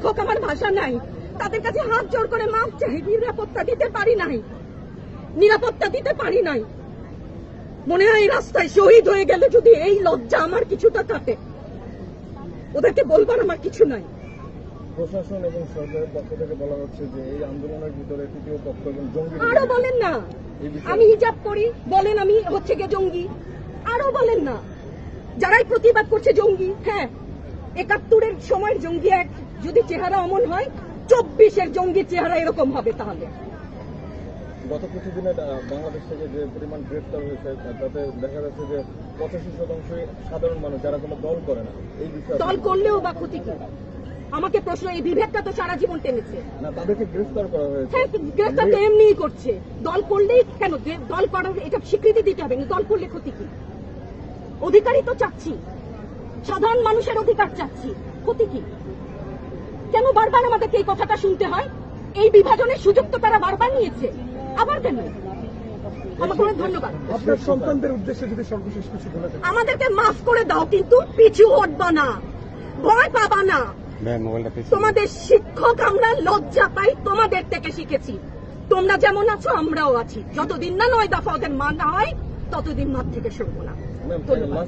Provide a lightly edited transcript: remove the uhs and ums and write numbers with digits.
হোক, আমার ভাষা নাই। তাদের কাছে হাত জোর করে মাফ চাই। নিরাপত্তা দিতে পারি নাই, নিরাপত্তা দিতে পারি নাই। মনে হয় এই রাস্তায় শহীদ হয়ে গেলে যদি এই লজ্জা আমার কিছুটা কাটে, ওদেরকে বলবার আমার কিছু নাই। প্রশাসন এবং সরকারের পক্ষ থেকে বলা হচ্ছে যে এই আন্দোলনের ভিতরে তৃতীয় পক্ষ এবং জঙ্গি। আরো বলেন না, আমি হিজাব করি বলেন আমি হচ্ছে গিয়ে জঙ্গি। আরো বলেন না, যারাই প্রতিবাদ করছে জঙ্গি। হ্যাঁ, ৭১-এর সময়ের জঙ্গি এক যদি চেহারা অমন হয়, ২৪-এর জঙ্গির চেহারা এরকম হবে। তাহলে গত কিছুদিনে বাংলাদেশ থেকে যে পরিমাণ গ্রেফতার হয়েছে তাতে দেখা যাচ্ছে যে ৮৫% সাধারণ মানুষ যারা কোনো দল করে না। এই বিষয়ে দল করলেও বা ক্ষতি কি? আমাকে প্রশ্ন, এই বিভেদটা তো সারা জীবন টেনেছে না, তাদেরকে গ্রেফতার করা হয়েছে। হ্যাঁ, গ্রেফতার তো এমনিই করছে। দল করলেই কেন? দল করার এটা স্বীকৃতি দিতে হবে। দল করলে ক্ষতি কি? অধিকারই তো চাচ্ছি, সাধারণ মানুষের অধিকার চাচ্ছি, ক্ষতি কি? কেন বারবার আমাদেরকে এই কথাটা শুনতে হয়? এই বিভাজনের সুযোগ তো তারা বারবার নিয়েছে, আবার কেন? আমাকে অনেক ধন্যবাদ। আপনার সন্তানদের উদ্দেশ্যে যদি সর্বশেষ কিছু বলে দেন। আমাদেরকে মাফ করে দাও, কিন্তু পিছু হটবা না, ভয় পাবা না। তোমাদের শিক্ষক আমরা, লজ্জা পাই, তোমাদের থেকে শিখেছি। তোমরা যেমন আছো আমরাও আছি। যতদিন না ৯ দফা ওদের মানা হয় ততদিন মাঠ থেকে সরবো না। ধন্যবাদ।